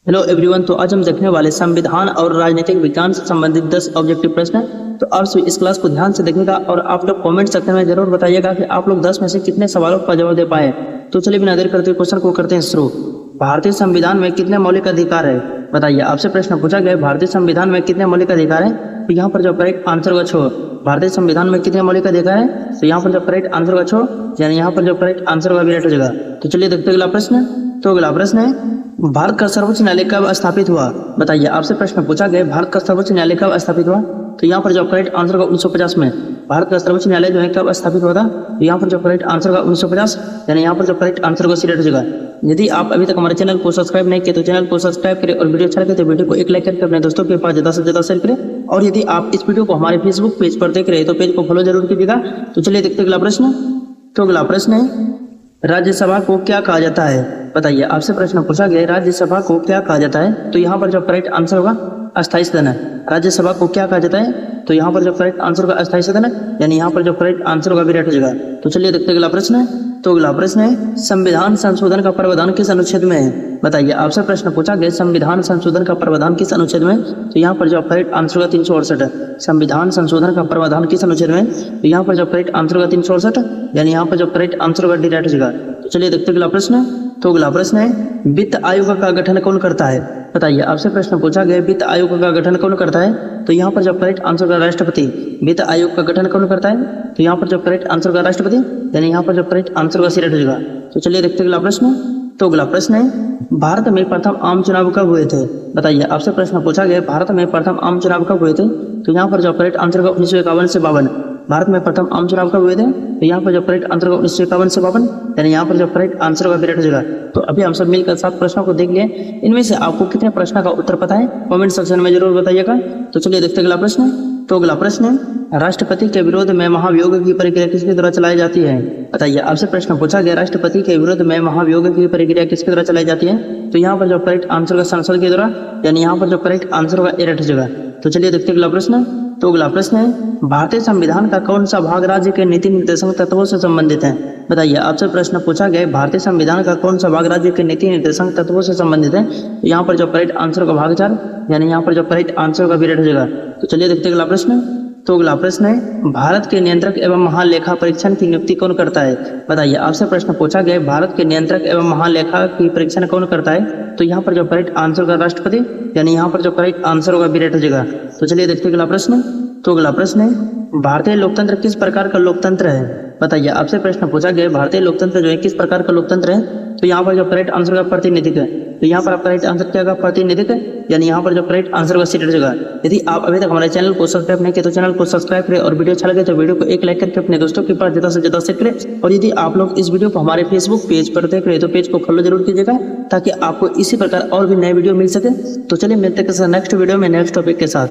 Hello everyone. तो आज हम देखने वाले संविधान और राजनीतिक विज्ञान से संबंधित 10 ऑब्जेक्टिव प्रश्न हैं। तो आप सभी इस क्लास को ध्यान से देखिएगा और आप लोग कमेंट सेक्शन में जरूर बताइएगा कि आप लोग 10 में से कितने सवालों का जवाब दे पाए। तो चलिए बिना देर करते हुए क्वेश्चन को करते हैं शुरू। भारतीय संविधान में कितने मौलिक अधिकार है? बताइए। आपसे प्रश्न पूछा गया भारतीय संविधान में कितने मौलिक अधिकार है? तो यहाँ पर जो करेक्ट आंसर होगा 6। भारतीय संविधान में कितने मौलिक अधिकार है? तो यहाँ पर जो करेक्ट आंसर होगा 6, यानी यहाँ पर जो करेक्ट आंसर होगा विराट हो जाएगा। तो चलिए देखते हैं अगला प्रश्न। तो अगला प्रश्न है भारत का सर्वोच्च न्यायालय कब स्थापित हुआ? बताइए। आपसे प्रश्न पूछा गया भारत का सर्वोच्च न्यायालय कब स्थापित हुआ? तो यहाँ पर जो करेक्ट आंसर होगा 1950 में। भारत का सर्वोच्च न्यायालय जो है कब स्थापित हुआ था? तो यहाँ पर जो करेक्ट आंसर होगा 1950, यानी यहाँ पर जो करेक्ट आंसर होगा सी हो जाएगा। यदि आप अभी तक हमारे चैनल को सब्सक्राइब नहीं किए तो चैनल को सब्सक्राइब करें और वीडियो अच्छा लगे तो वीडियो को एक लाइक करके अपने दोस्तों के पास ज्यादा से ज्यादा शेयर करें। और यदि आप इस वीडियो को हमारे फेसबुक पेज पर देख रहे हैं तो पेज को फॉलो जरूर कीजिएगा। तो चलिए देखते हैं अगला प्रश्न। तो अगला प्रश्न है राज्यसभा को क्या कहा जाता है? बताइए। आपसे प्रश्न पूछा गया राज्यसभा को क्या कहा जाता है? तो यहाँ पर जो करेक्ट आंसर होगा अस्थायी सदन है। राज्यसभा को क्या कहा जाता है? तो यहाँ पर जो करेक्ट आंसर होगा अस्थायी सदन है, यानी यहाँ पर जो करेक्ट आंसर होगा विराट हो जाएगा। तो चलिए देखते हैं अगला प्रश्न है। तो अगला प्रश्न है संविधान संशोधन का प्रावधान किस अनुच्छेद में है? बताइए। आपसे प्रश्न पूछा गया संविधान संशोधन का प्रावधान किस अनुच्छेद में? तो यहाँ पर जो करेक्ट आंसर होगा 368 है। संविधान संशोधन का प्रावधान किस अनुच्छेद में? तो यहाँ पर जो करेक्ट आंसर होगा 368, यानी यहाँ पर जो करेक्ट आंसर होगा डी राइट हो जाएगा। तो चलिए देखते हैं अगला प्रश्न। तो अगला प्रश्न है वित्त आयोग का गठन कौन करता है? बताइए। आपसे प्रश्न पूछा गया वित्त आयोग का गठन कौन करता है? तो यहाँ पर जो करेक्ट आंसर होगा राष्ट्रपति। वित्त आयोग का गठन कौन करता है? तो यहाँ पर जो करेक्ट आंसर होगा राष्ट्रपति, यानी यहाँ पर जो करेक्ट आंसर होगा सी राइट हो जाएगा। तो चलिए देखते हैं अगला प्रश्न। तो अगला प्रश्न है भारत में प्रथम आम चुनाव कब हुए थे? बताइए। आपसे प्रश्न पूछा गया भारत में प्रथम आम चुनाव कब हुए थे? तो यहाँ पर जो करेक्ट आंसर होगा 1951 से 52। भारत में प्रथम आम चुनाव कब हुए थे? तो यहाँ पर जो करेक्ट आंसर होगा 1951 से 52, यानी यहाँ पर जो करेक्ट आंसर होगा विराट हो जाएगा। तो अभी हम सब मिलकर 7 प्रश्नों को देख लिए। इनमें से आपको कितने प्रश्न का उत्तर पता है कमेंट सेक्शन में जरूर बताइएगा। तो चलिए देखते हैं अगला प्रश्न। तो अगला प्रश्न है राष्ट्रपति के विरोध में महाभियोग की प्रक्रिया किसके द्वारा चलाई जाती है? बताइए। आपसे प्रश्न पूछा गया राष्ट्रपति के विरोध में महाभियोग की प्रक्रिया किसके द्वारा चलाई जाती है? तो यहाँ पर जो करेक्ट आंसर होगा संसद के द्वारा, यानी यहाँ पर जो करेक्ट आंसर होगा ए राइट हो जाएगा। तो चलिए देखते हैं अगला प्रश्न। तो अगला प्रश्न है भारतीय संविधान का कौन सा भाग राज्य के नीति निर्देशक तत्वों से संबंधित है? बताइए। आपसे प्रश्न पूछा गया भारतीय संविधान का कौन सा भाग राज्य के नीति निर्देशक तत्वों से संबंधित है? तो यहाँ पर जो करेक्ट आंसर होगा भाग 4, यानी यहाँ पर जो करेक्ट आंसर होगा विराट हो जाएगा। तो चलिए देखते हैं अगला प्रश्न। तो अगला प्रश्न है भारत के नियंत्रक एवं महालेखा परीक्षण की नियुक्ति कौन करता है? बताइए। आपसे प्रश्न पूछा गया भारत के नियंत्रक एवं महालेखा की परीक्षण कौन करता है? तो यहाँ पर जो करेक्ट आंसर होगा राष्ट्रपति, यानी यहाँ पर जो करेक्ट आंसर होगा विराट हो जाएगा। तो चलिए देखते हैं अगला प्रश्न। तो अगला प्रश्न है भारतीय लोकतंत्र किस प्रकार का लोकतंत्र है? बताइए। आपसे प्रश्न पूछा गया भारतीय लोकतंत्र जो है किस प्रकार का लोकतंत्र है? तो यहाँ पर जो करेक्ट आंसर होगा प्रतिनिधित्व है। तो यहाँ पर आप करेक्ट आंसर क्या होगा प्रतिनिधित्व, यानी यहाँ पर जो करेक्ट आंसर होगा सी जगह। यदि आप अभी तक हमारे चैनल को सब्सक्राइब नहीं किए तो चैनल को सब्सक्राइब करें और वीडियो अच्छा लगे तो वीडियो को एक लाइक करके अपने दोस्तों के पास ज्यादा से ज्यादा शेयर करें। और यदि आप लोग इस वीडियो को हमारे फेसबुक पेज पर देख रहे हैं तो पेज को फॉलो जरूर कीजिएगा ताकि आपको इसी प्रकार और भी नए वीडियो मिल सके। तो चलिए मिलते हैं नेक्स्ट वीडियो में नेक्स्ट टॉपिक के साथ।